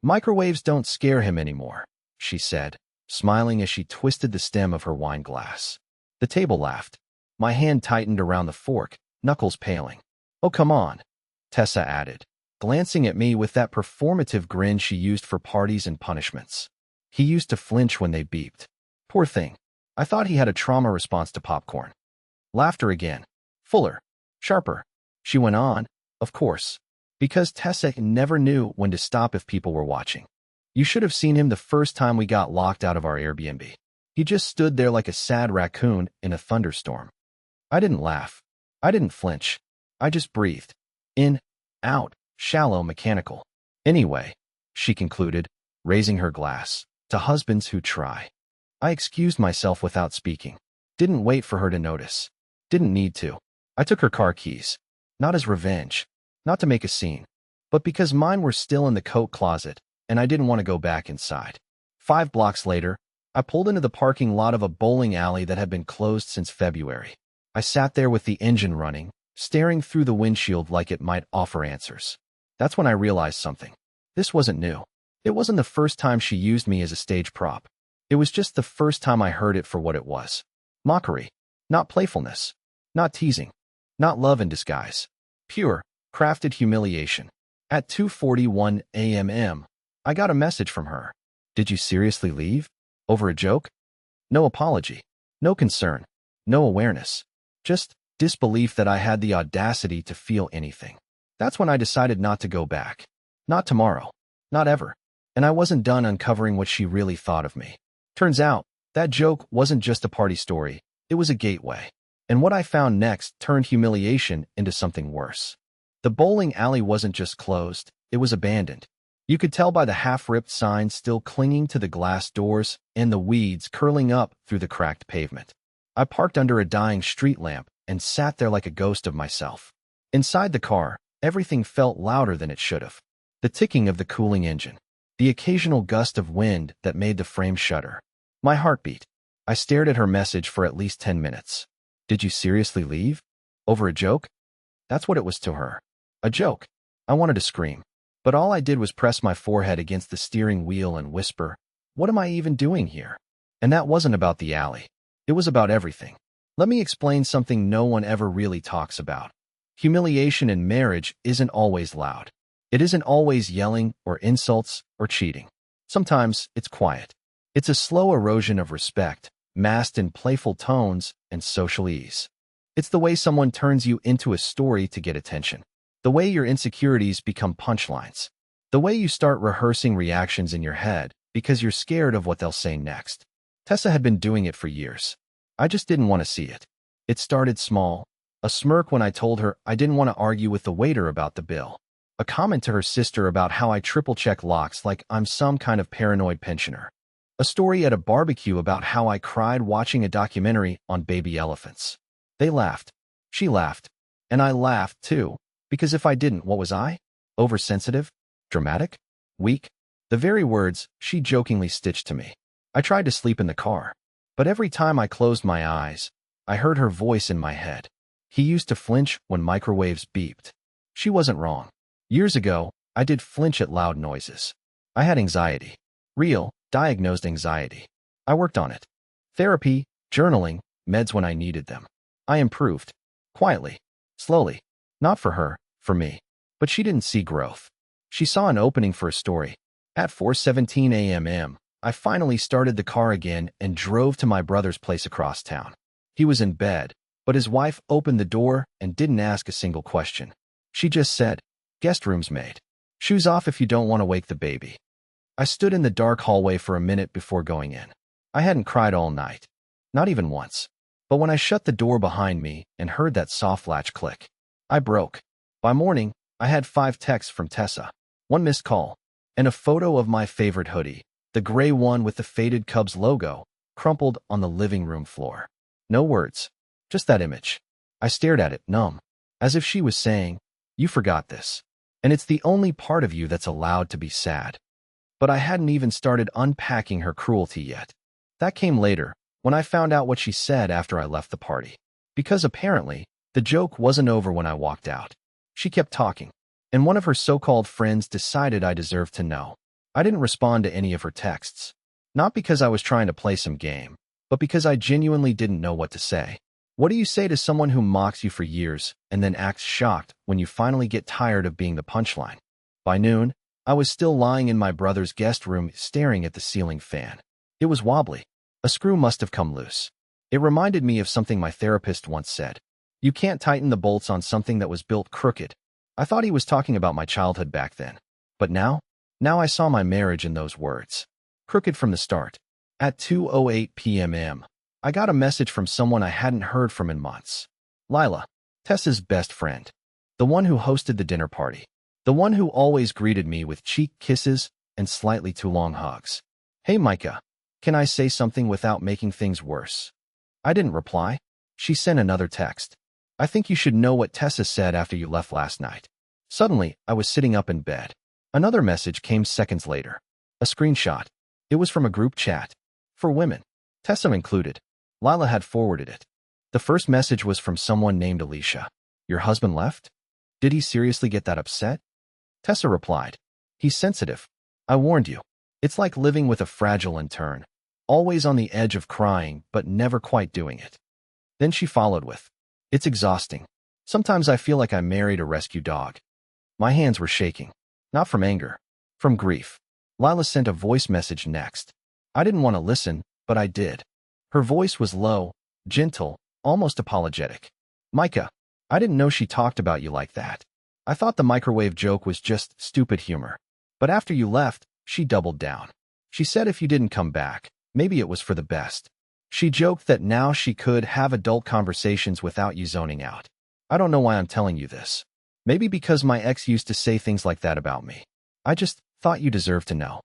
Microwaves don't scare him anymore, she said, smiling as she twisted the stem of her wine glass. The table laughed. My hand tightened around the fork, knuckles paling. Oh, come on, Tessa added, glancing at me with that performative grin she used for parties and punishments. He used to flinch when they beeped. Poor thing. I thought he had a trauma response to popcorn. Laughter again. Fuller. Sharper. She went on, of course, because Tessa never knew when to stop if people were watching. You should have seen him the first time we got locked out of our Airbnb. He just stood there like a sad raccoon in a thunderstorm. I didn't laugh. I didn't flinch. I just breathed. In, out, shallow, mechanical. Anyway, she concluded, raising her glass, to husbands who try. I excused myself without speaking. Didn't wait for her to notice. Didn't need to. I took her car keys. Not as revenge. Not to make a scene. But because mine were still in the coat closet, and I didn't want to go back inside. 5 blocks later, I pulled into the parking lot of a bowling alley that had been closed since February. I sat there with the engine running, staring through the windshield like it might offer answers. That's when I realized something. This wasn't new. It wasn't the first time she used me as a stage prop. It was just the first time I heard it for what it was. Mockery. Not playfulness. Not teasing. Not love in disguise. Pure, crafted humiliation. At 2:41 a.m., I got a message from her. Did you seriously leave? Over a joke? No apology. No concern. No awareness. Just disbelief that I had the audacity to feel anything. That's when I decided not to go back. Not tomorrow. Not ever. And I wasn't done uncovering what she really thought of me. Turns out, that joke wasn't just a party story, it was a gateway. And what I found next turned humiliation into something worse. The bowling alley wasn't just closed, it was abandoned. You could tell by the half-ripped signs still clinging to the glass doors and the weeds curling up through the cracked pavement. I parked under a dying street lamp and sat there like a ghost of myself. Inside the car, everything felt louder than it should have. The ticking of the cooling engine. The occasional gust of wind that made the frame shudder. My heart beat. I stared at her message for at least 10 minutes. Did you seriously leave? Over a joke? That's what it was to her. A joke. I wanted to scream. But all I did was press my forehead against the steering wheel and whisper, what am I even doing here? And that wasn't about the alley. It was about everything. Let me explain something no one ever really talks about. Humiliation in marriage isn't always loud. It isn't always yelling or insults or cheating. Sometimes it's quiet. It's a slow erosion of respect, masked in playful tones and social ease. It's the way someone turns you into a story to get attention. The way your insecurities become punchlines. The way you start rehearsing reactions in your head because you're scared of what they'll say next. Tessa had been doing it for years. I just didn't want to see it. It started small. A smirk when I told her I didn't want to argue with the waiter about the bill. A comment to her sister about how I triple-check locks like I'm some kind of paranoid pensioner. A story at a barbecue about how I cried watching a documentary on baby elephants. They laughed. She laughed. And I laughed, too. Because if I didn't, what was I? Oversensitive? Dramatic? Weak? The very words she jokingly stitched to me. I tried to sleep in the car. But every time I closed my eyes, I heard her voice in my head. He used to flinch when microwaves beeped. She wasn't wrong. Years ago, I did flinch at loud noises. I had anxiety. Real, diagnosed anxiety. I worked on it. Therapy, journaling, meds when I needed them. I improved. Quietly. Slowly. Not for her, for me. But she didn't see growth. She saw an opening for a story. At 4:17 a.m., I finally started the car again and drove to my brother's place across town. He was in bed, but his wife opened the door and didn't ask a single question. She just said, "Guest room's made. Shoes off if you don't want to wake the baby." I stood in the dark hallway for a minute before going in. I hadn't cried all night. Not even once. But when I shut the door behind me and heard that soft latch click, I broke. By morning, I had 5 texts from Tessa, 1 missed call, and a photo of my favorite hoodie, the gray one with the faded Cubs logo, crumpled on the living room floor. No words. Just that image. I stared at it, numb, as if she was saying, "You forgot this. And it's the only part of you that's allowed to be sad." But I hadn't even started unpacking her cruelty yet. That came later, when I found out what she said after I left the party. Because apparently, the joke wasn't over when I walked out. She kept talking, and one of her so-called friends decided I deserved to know. I didn't respond to any of her texts. Not because I was trying to play some game, but because I genuinely didn't know what to say. What do you say to someone who mocks you for years and then acts shocked when you finally get tired of being the punchline? By noon, I was still lying in my brother's guest room staring at the ceiling fan. It was wobbly. A screw must have come loose. It reminded me of something my therapist once said. You can't tighten the bolts on something that was built crooked. I thought he was talking about my childhood back then. But now I saw my marriage in those words. Crooked from the start. At 2:08 p.m., I got a message from someone I hadn't heard from in months. Lila, Tessa's best friend. The one who hosted the dinner party. The one who always greeted me with cheek kisses and slightly too long hugs. Hey Micah, can I say something without making things worse? I didn't reply. She sent another text. I think you should know what Tessa said after you left last night. Suddenly, I was sitting up in bed. Another message came seconds later. A screenshot. It was from a group chat. For women. Tessa included. Lila had forwarded it. The first message was from someone named Alicia. Your husband left? Did he seriously get that upset? Tessa replied. He's sensitive. I warned you. It's like living with a fragile intern. Always on the edge of crying, but never quite doing it. Then she followed with, it's exhausting. Sometimes I feel like I married a rescue dog. My hands were shaking. Not from anger. From grief. Lila sent a voice message next. I didn't want to listen, but I did. Her voice was low, gentle, almost apologetic. Micah, I didn't know she talked about you like that. I thought the microwave joke was just stupid humor. But after you left, she doubled down. She said if you didn't come back, maybe it was for the best. She joked that now she could have adult conversations without you zoning out. I don't know why I'm telling you this. Maybe because my ex used to say things like that about me. I just thought you deserved to know.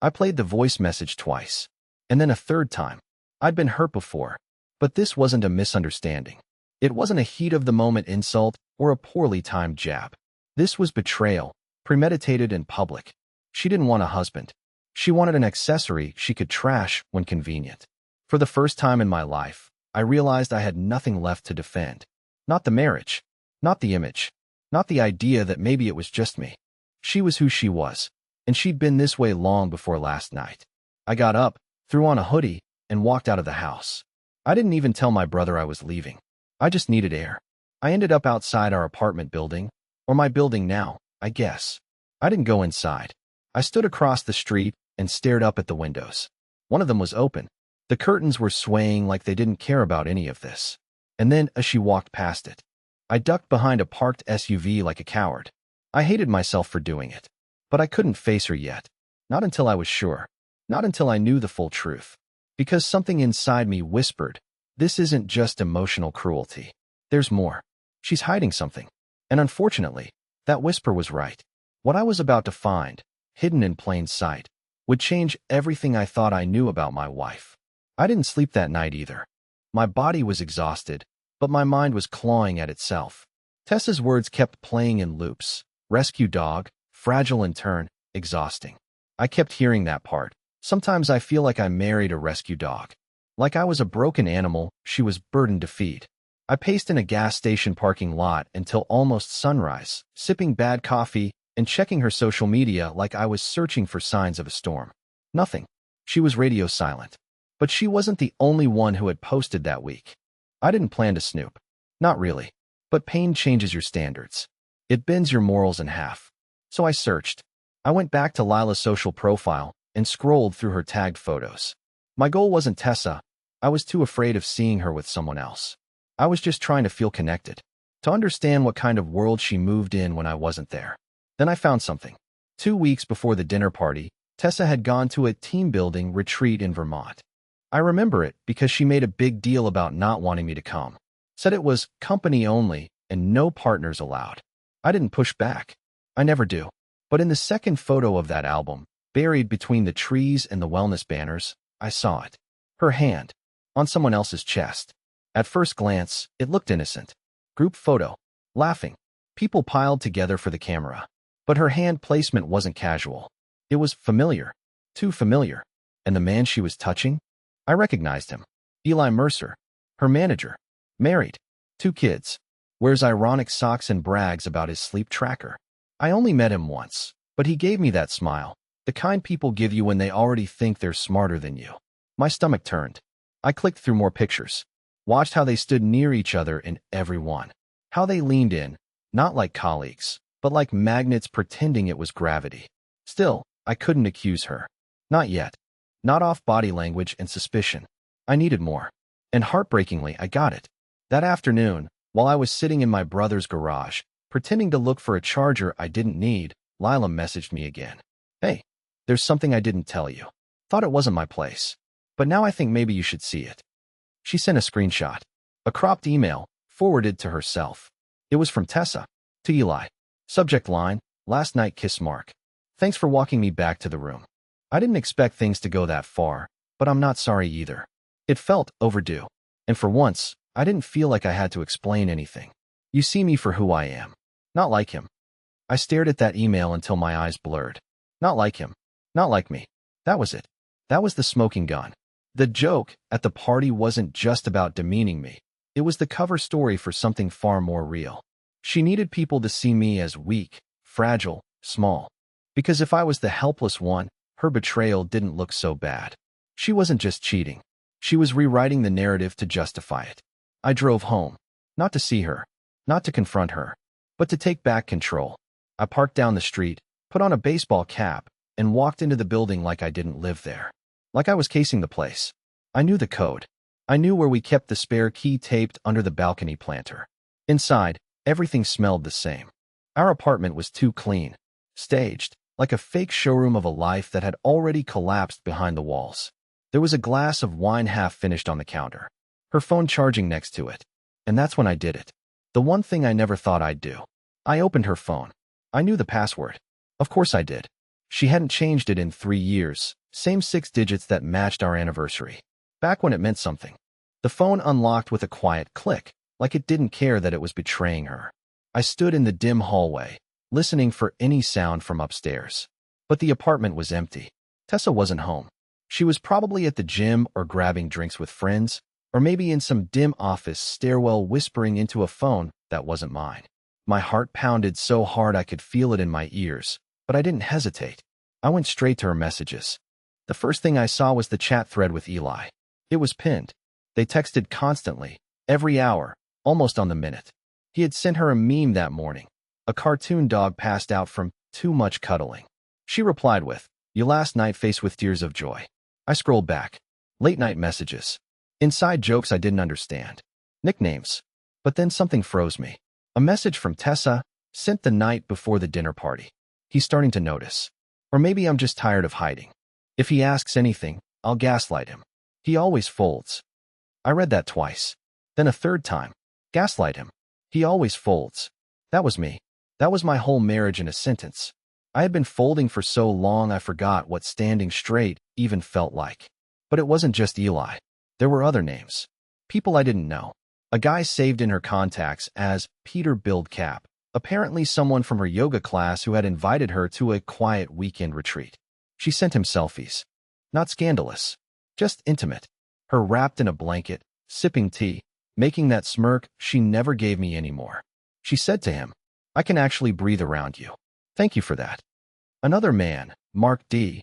I played the voice message twice. And then a third time. I'd been hurt before. But this wasn't a misunderstanding. It wasn't a heat-of-the-moment insult or a poorly timed jab. This was betrayal, premeditated in public. She didn't want a husband. She wanted an accessory she could trash when convenient. For the first time in my life, I realized I had nothing left to defend. Not the marriage. Not the image. Not the idea that maybe it was just me. She was who she was, and she'd been this way long before last night. I got up, threw on a hoodie, and walked out of the house. I didn't even tell my brother I was leaving. I just needed air. I ended up outside our apartment building, or my building now, I guess. I didn't go inside. I stood across the street and stared up at the windows. One of them was open. The curtains were swaying like they didn't care about any of this. And then, as she walked past it, I ducked behind a parked SUV like a coward. I hated myself for doing it. But I couldn't face her yet. Not until I was sure. Not until I knew the full truth. Because something inside me whispered, this isn't just emotional cruelty. There's more. She's hiding something. And unfortunately, that whisper was right. What I was about to find, hidden in plain sight, would change everything I thought I knew about my wife. I didn't sleep that night either. My body was exhausted, but my mind was clawing at itself. Tessa's words kept playing in loops. Rescue dog, fragile in turn, exhausting. I kept hearing that part. Sometimes I feel like I married a rescue dog. Like I was a broken animal she was burdened to feed. I paced in a gas station parking lot until almost sunrise, sipping bad coffee and checking her social media like I was searching for signs of a storm. Nothing. She was radio silent. But she wasn't the only one who had posted that week. I didn't plan to snoop. Not really. But pain changes your standards. It bends your morals in half. So I searched. I went back to Lila's social profile and scrolled through her tagged photos. My goal wasn't Tessa. I was too afraid of seeing her with someone else. I was just trying to feel connected, to understand what kind of world she moved in when I wasn't there. Then I found something. 2 weeks before the dinner party, Tessa had gone to a team-building retreat in Vermont. I remember it because she made a big deal about not wanting me to come. Said it was company only and no partners allowed. I didn't push back. I never do. But in the second photo of that album, buried between the trees and the wellness banners, I saw it. Her hand. On someone else's chest. At first glance, it looked innocent. Group photo. Laughing. People piled together for the camera. But her hand placement wasn't casual. It was familiar. Too familiar. And the man she was touching? I recognized him. Eli Mercer. Her manager. Married. 2 kids. Wears ironic socks and brags about his sleep tracker. I only met him once, but he gave me that smile. The kind people give you when they already think they're smarter than you. My stomach turned. I clicked through more pictures. Watched how they stood near each other in every one. How they leaned in, not like colleagues, but like magnets pretending it was gravity. Still, I couldn't accuse her. Not yet. Not off body language and suspicion. I needed more. And heartbreakingly, I got it. That afternoon, while I was sitting in my brother's garage, pretending to look for a charger I didn't need, Lila messaged me again. Hey, there's something I didn't tell you. Thought it wasn't my place. But now I think maybe you should see it. She sent a screenshot. A cropped email, forwarded to herself. It was from Tessa. To Eli. Subject line, last night kiss mark. Thanks for walking me back to the room. I didn't expect things to go that far, but I'm not sorry either. It felt overdue. And for once, I didn't feel like I had to explain anything. You see me for who I am. Not like him. I stared at that email until my eyes blurred. Not like him. Not like me. That was it. That was the smoking gun. The joke at the party wasn't just about demeaning me. It was the cover story for something far more real. She needed people to see me as weak, fragile, small. Because if I was the helpless one, her betrayal didn't look so bad. She wasn't just cheating. She was rewriting the narrative to justify it. I drove home. Not to see her. Not to confront her. But to take back control. I parked down the street, put on a baseball cap, and walked into the building like I didn't live there. Like I was casing the place. I knew the code. I knew where we kept the spare key taped under the balcony planter. Inside, everything smelled the same. Our apartment was too clean. Staged, like a fake showroom of a life that had already collapsed behind the walls. There was a glass of wine half finished on the counter. Her phone charging next to it. And that's when I did it. The one thing I never thought I'd do. I opened her phone. I knew the password. Of course I did. She hadn't changed it in 3 years. Same 6 digits that matched our anniversary. Back when it meant something. The phone unlocked with a quiet click, like it didn't care that it was betraying her. I stood in the dim hallway, listening for any sound from upstairs. But the apartment was empty. Tessa wasn't home. She was probably at the gym or grabbing drinks with friends, or maybe in some dim office stairwell whispering into a phone that wasn't mine. My heart pounded so hard I could feel it in my ears, but I didn't hesitate. I went straight to her messages. The first thing I saw was the chat thread with Eli. It was pinned. They texted constantly, every hour, almost on the minute. He had sent her a meme that morning. A cartoon dog passed out from too much cuddling. She replied with, "You last night face with tears of joy." I scrolled back. Late night messages. Inside jokes I didn't understand. Nicknames. But then something froze me. A message from Tessa, sent the night before the dinner party. He's starting to notice. Or maybe I'm just tired of hiding. If he asks anything, I'll gaslight him. He always folds. I read that twice. Then a third time. Gaslight him. He always folds. That was me. That was my whole marriage in a sentence. I had been folding for so long I forgot what standing straight even felt like. But it wasn't just Eli. There were other names. People I didn't know. A guy saved in her contacts as Peter Build Cap. Apparently someone from her yoga class who had invited her to a quiet weekend retreat. She sent him selfies. Not scandalous. Just intimate. Her wrapped in a blanket, sipping tea, making that smirk she never gave me anymore. She said to him, "I can actually breathe around you. Thank you for that." Another man, Mark D.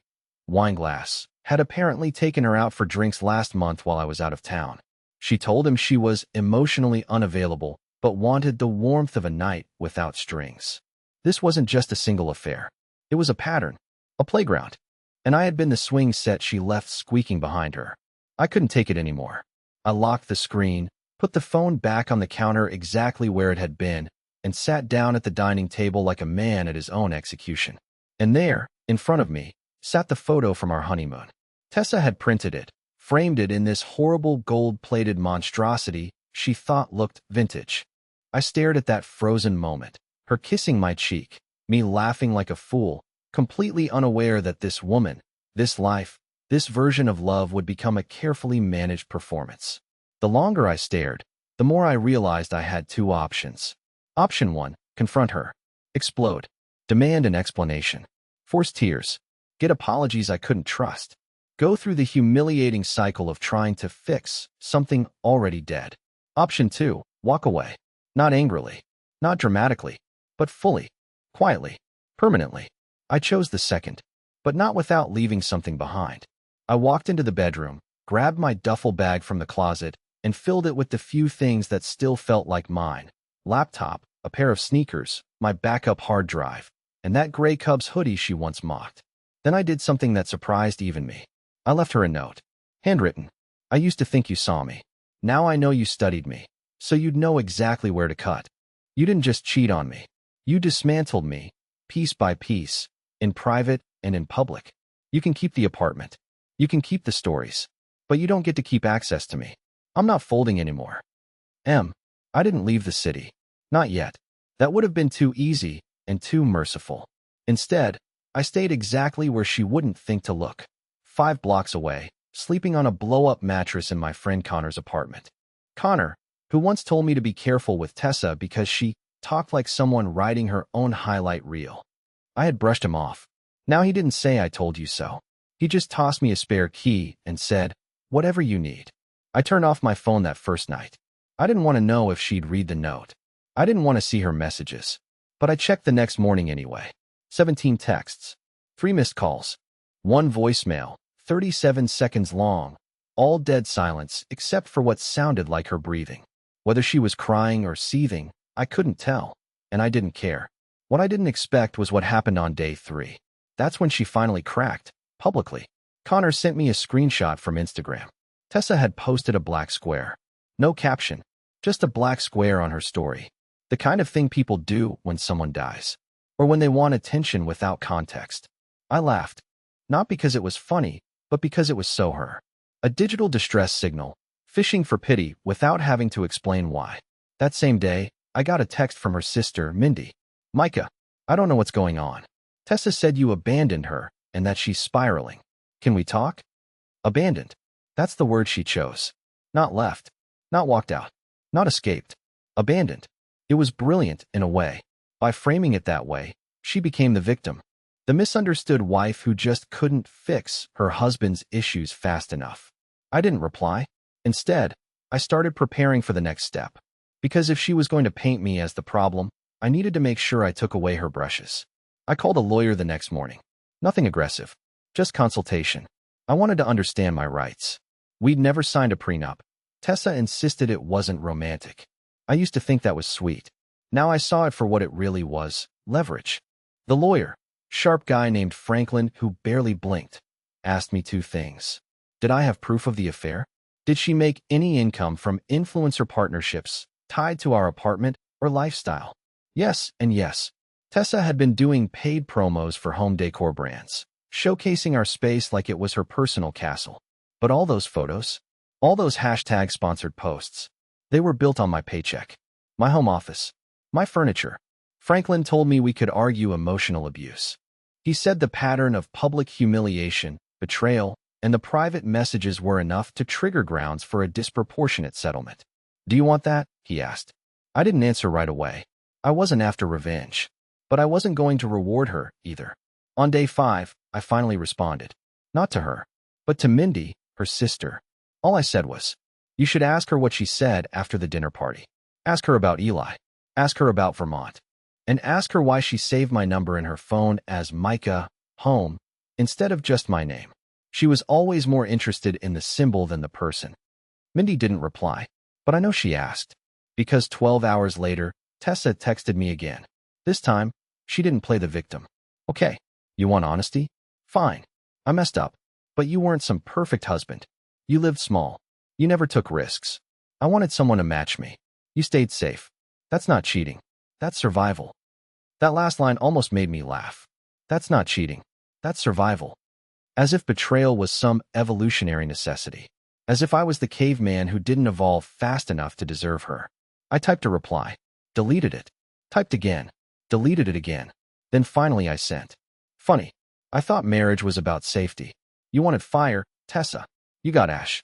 Wineglass, had apparently taken her out for drinks last month while I was out of town. She told him she was emotionally unavailable, but wanted the warmth of a night without strings. This wasn't just a single affair. It was a pattern, a playground. And I had been the swing set she left squeaking behind her. I couldn't take it anymore. I locked the screen, put the phone back on the counter exactly where it had been, and sat down at the dining table like a man at his own execution. And there, in front of me, sat the photo from our honeymoon. Tessa had printed it, framed it in this horrible gold-plated monstrosity she thought looked vintage. I stared at that frozen moment, her kissing my cheek, me laughing like a fool, completely unaware that this woman, this life, this version of love would become a carefully managed performance. The longer I stared, the more I realized I had 2 options. Option 1, confront her. Explode. Demand an explanation. Force tears. Get apologies I couldn't trust. Go through the humiliating cycle of trying to fix something already dead. Option 2, walk away. Not angrily. Not dramatically. But fully. Quietly. Permanently. I chose the second. but not without leaving something behind. I walked into the bedroom, grabbed my duffel bag from the closet, and filled it with the few things that still felt like mine: laptop, a pair of sneakers, my backup hard drive, and that gray Cubs hoodie she once mocked. Then I did something that surprised even me. I left her a note. Handwritten. I used to think you saw me. Now I know you studied me, so you'd know exactly where to cut. You didn't just cheat on me. You dismantled me, piece by piece, in private and in public. You can keep the apartment. You can keep the stories. But you don't get to keep access to me. I'm not folding anymore. I didn't leave the city. Not yet. That would have been too easy and too merciful. Instead, I stayed exactly where she wouldn't think to look. 5 blocks away, sleeping on a blow-up mattress in my friend Connor's apartment. Connor, who once told me to be careful with Tessa because she talked like someone writing her own highlight reel. I had brushed him off. Now he didn't say I told you so. He just tossed me a spare key and said, whatever you need. I turned off my phone that first night. I didn't want to know if she'd read the note. I didn't want to see her messages. But I checked the next morning anyway. 17 texts. 3 missed calls. 1 voicemail, 37 seconds long. All dead silence except for what sounded like her breathing. Whether she was crying or seething, I couldn't tell. And I didn't care. What I didn't expect was what happened on day 3. That's when she finally cracked, publicly. Connor sent me a screenshot from Instagram. Tessa had posted a black square. No caption, just a black square on her story. The kind of thing people do when someone dies, or when they want attention without context. I laughed, not because it was funny, but because it was so her. A digital distress signal, fishing for pity without having to explain why. That same day, I got a text from her sister, Mindy. Micah, I don't know what's going on. Tessa said you abandoned her and that she's spiraling. Can we talk? Abandoned. That's the word she chose. Not left. Not walked out. Not escaped. Abandoned. It was brilliant in a way. By framing it that way, she became the victim. The misunderstood wife who just couldn't fix her husband's issues fast enough. I didn't reply. Instead, I started preparing for the next step. Because if she was going to paint me as the problem, I needed to make sure I took away her brushes. I called a lawyer the next morning. Nothing aggressive. Just consultation. I wanted to understand my rights. We'd never signed a prenup. Tessa insisted it wasn't romantic. I used to think that was sweet. Now I saw it for what it really was: leverage. The lawyer, sharp guy named Franklin who barely blinked, asked me 2 things. Did I have proof of the affair? Did she make any income from influencer partnerships tied to our apartment or lifestyle? Yes and yes. Tessa had been doing paid promos for home decor brands, showcasing our space like it was her personal castle. But all those photos, all those #sponsored posts, they were built on my paycheck, my home office, my furniture. Franklin told me we could argue emotional abuse. He said the pattern of public humiliation, betrayal, and the private messages were enough to trigger grounds for a disproportionate settlement. Do you want that? He asked. I didn't answer right away. I wasn't after revenge. But I wasn't going to reward her, either. On day 5, I finally responded. Not to her, but to Mindy, her sister. All I said was, you should ask her what she said after the dinner party. Ask her about Eli. Ask her about Vermont. And ask her why she saved my number in her phone as Micah, home, instead of just my name. She was always more interested in the symbol than the person. Mindy didn't reply, but I know she asked. Because 12 hours later, Tessa texted me again. This time, she didn't play the victim. Okay, you want honesty? Fine. I messed up. But you weren't some perfect husband. You lived small. You never took risks. I wanted someone to match me. You stayed safe. That's not cheating. That's survival. That last line almost made me laugh. That's not cheating. That's survival. As if betrayal was some evolutionary necessity. As if I was the caveman who didn't evolve fast enough to deserve her. I typed a reply. Deleted it. Typed again. Deleted it again. Then finally I sent. Funny. I thought marriage was about safety. You wanted fire, Tessa. You got ash.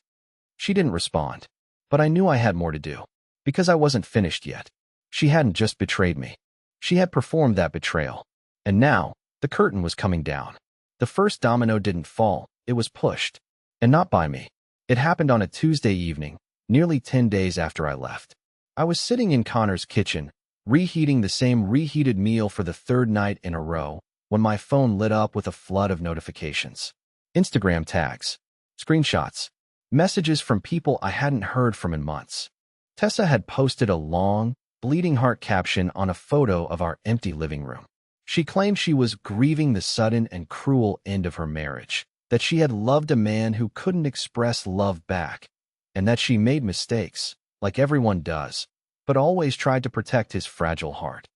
She didn't respond. But I knew I had more to do. Because I wasn't finished yet. She hadn't just betrayed me. She had performed that betrayal. And now, the curtain was coming down. The first domino didn't fall, it was pushed. And not by me. It happened on a Tuesday evening, nearly 10 days after I left. I was sitting in Connor's kitchen, reheating the same reheated meal for the 3rd night in a row, when my phone lit up with a flood of notifications. Instagram tags, screenshots, messages from people I hadn't heard from in months. Tessa had posted a long, bleeding heart caption on a photo of our empty living room. She claimed she was grieving the sudden and cruel end of her marriage, that she had loved a man who couldn't express love back, and that she made mistakes, like everyone does, but always tried to protect his fragile heart.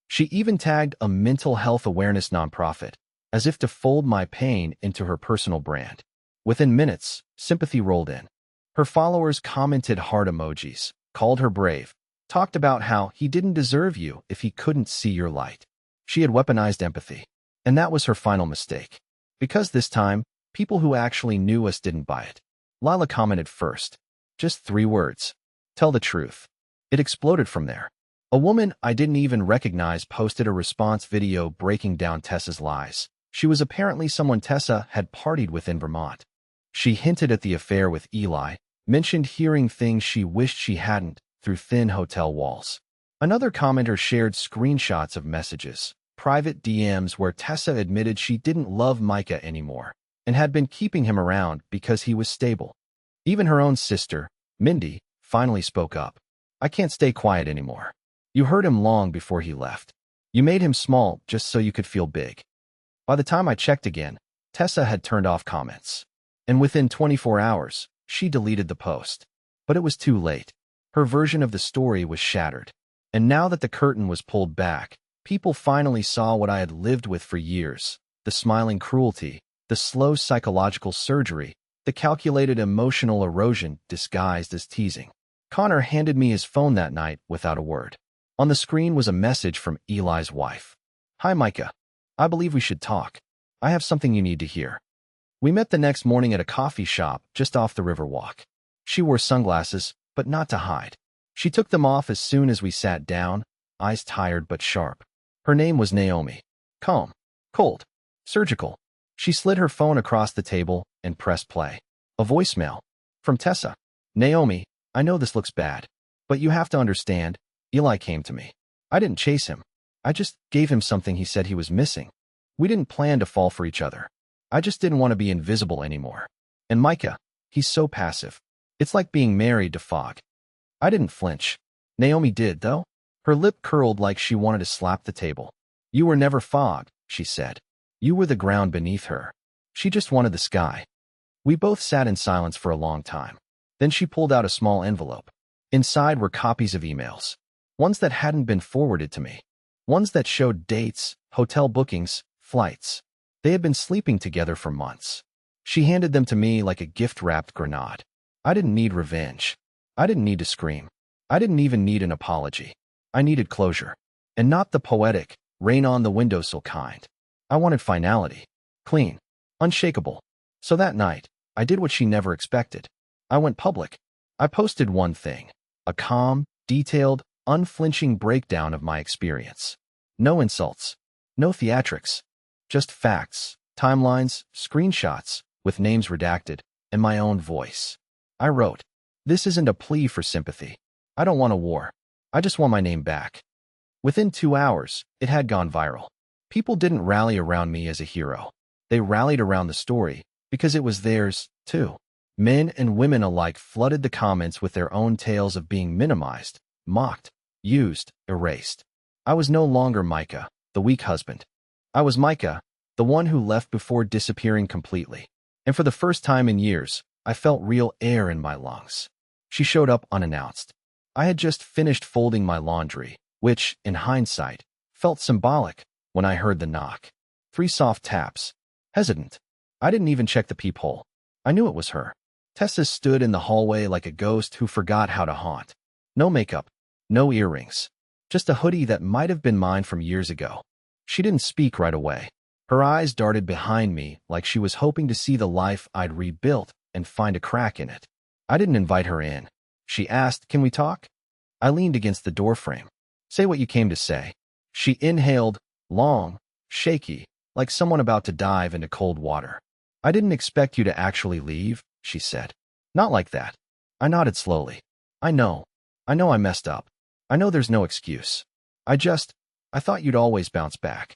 She even tagged a mental health awareness nonprofit, as if to fold my pain into her personal brand. Within minutes, sympathy rolled in. Her followers commented heart emojis, called her brave, talked about how he didn't deserve you if he couldn't see your light. She had weaponized empathy, and that was her final mistake. Because this time, people who actually knew us didn't buy it. Lila commented first. Just 3 words. Tell the truth. It exploded from there. A woman I didn't even recognize posted a response video breaking down Tessa's lies. She was apparently someone Tessa had partied with in Vermont. She hinted at the affair with Eli, mentioned hearing things she wished she hadn't through thin hotel walls. Another commenter shared screenshots of messages, private DMs where Tessa admitted she didn't love Micah anymore and had been keeping him around because he was stable. Even her own sister, Mindy, finally spoke up. I can't stay quiet anymore. You hurt him long before he left. You made him small just so you could feel big. By the time I checked again, Tessa had turned off comments. And within 24 hours, she deleted the post. But it was too late. Her version of the story was shattered. And now that the curtain was pulled back, people finally saw what I had lived with for years. The smiling cruelty, the slow psychological surgery, the calculated emotional erosion disguised as teasing. Connor handed me his phone that night without a word. On the screen was a message from Eli's wife. Hi, Micah. I believe we should talk. I have something you need to hear. We met the next morning at a coffee shop just off the Riverwalk. She wore sunglasses, but not to hide. She took them off as soon as we sat down, eyes tired but sharp. Her name was Naomi. Calm, cold, surgical. She slid her phone across the table and pressed play. A voicemail. From Tessa. Naomi, I know this looks bad, but you have to understand, Eli came to me. I didn't chase him. I just gave him something he said he was missing. We didn't plan to fall for each other. I just didn't want to be invisible anymore. And Micah, he's so passive. It's like being married to fog. I didn't flinch. Naomi did, though. Her lip curled like she wanted to slap the table. You were never fog, she said. You were the ground beneath her. She just wanted the sky. We both sat in silence for a long time. Then she pulled out a small envelope. Inside were copies of emails. Ones that hadn't been forwarded to me. Ones that showed dates, hotel bookings, flights. They had been sleeping together for months. She handed them to me like a gift-wrapped grenade. I didn't need revenge. I didn't need to scream. I didn't even need an apology. I needed closure. And not the poetic, rain on the windowsill kind. I wanted finality. Clean. Unshakable. So that night, I did what she never expected. I went public. I posted one thing. A calm, detailed, unflinching breakdown of my experience. No insults. No theatrics. Just facts, timelines, screenshots, with names redacted, and my own voice. I wrote, this isn't a plea for sympathy. I don't want a war. I just want my name back. Within 2 hours, it had gone viral. People didn't rally around me as a hero. They rallied around the story, because it was theirs, too. Men and women alike flooded the comments with their own tales of being minimized, mocked, used, erased. I was no longer Micah, the weak husband. I was Micah, the one who left before disappearing completely. And for the first time in years, I felt real air in my lungs. She showed up unannounced. I had just finished folding my laundry, which, in hindsight, felt symbolic when I heard the knock. 3 soft taps. Hesitant. I didn't even check the peephole. I knew it was her. Tessa stood in the hallway like a ghost who forgot how to haunt. No makeup. No earrings. Just a hoodie that might have been mine from years ago. She didn't speak right away. Her eyes darted behind me like she was hoping to see the life I'd rebuilt and find a crack in it. I didn't invite her in. She asked, can we talk? I leaned against the doorframe. Say what you came to say. She inhaled, long, shaky, like someone about to dive into cold water. I didn't expect you to actually leave, she said. Not like that. I nodded slowly. I know I messed up. I know there's no excuse. I thought you'd always bounce back.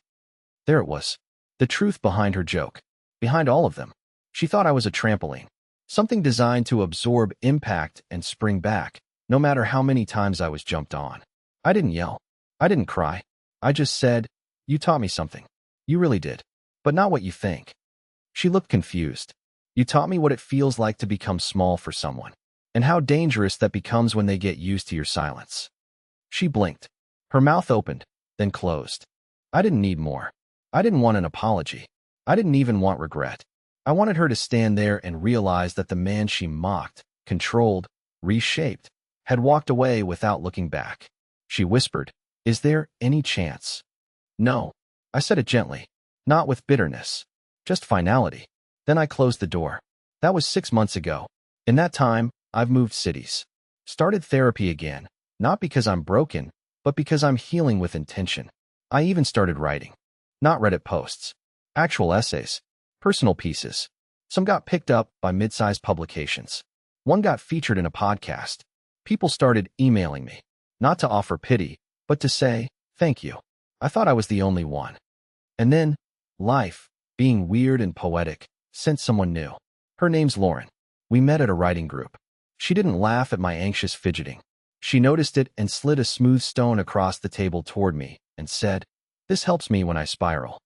There it was. The truth behind her joke. Behind all of them. She thought I was a trampoline. Something designed to absorb impact and spring back, no matter how many times I was jumped on. I didn't yell. I didn't cry. I just said, "You taught me something. You really did. But not what you think." She looked confused. "You taught me what it feels like to become small for someone, and how dangerous that becomes when they get used to your silence." She blinked. Her mouth opened, then closed. I didn't need more. I didn't want an apology. I didn't even want regret. I wanted her to stand there and realize that the man she mocked, controlled, reshaped, had walked away without looking back. She whispered, "Is there any chance?" "No." I said it gently, not with bitterness, just finality. Then I closed the door. That was 6 months ago. In that time, I've moved cities. Started therapy again, not because I'm broken, but because I'm healing with intention. I even started writing. Not Reddit posts. Actual essays. Personal pieces. Some got picked up by mid-sized publications. One got featured in a podcast. People started emailing me, not to offer pity, but to say, "Thank you." I thought I was the only one. And then, life, being weird and poetic, sent someone new. Her name's Lauren. We met at a writing group. She didn't laugh at my anxious fidgeting. She noticed it and slid a smooth stone across the table toward me and said, "This helps me when I spiral."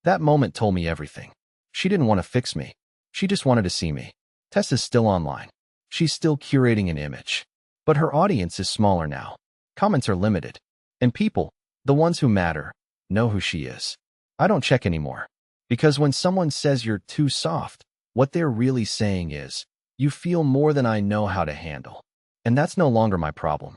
That moment told me everything. She didn't want to fix me. She just wanted to see me. Tess is still online. She's still curating an image. But her audience is smaller now. Comments are limited. And people, the ones who matter, know who she is. I don't check anymore. Because when someone says you're too soft, what they're really saying is, "You feel more than I know how to handle." And that's no longer my problem.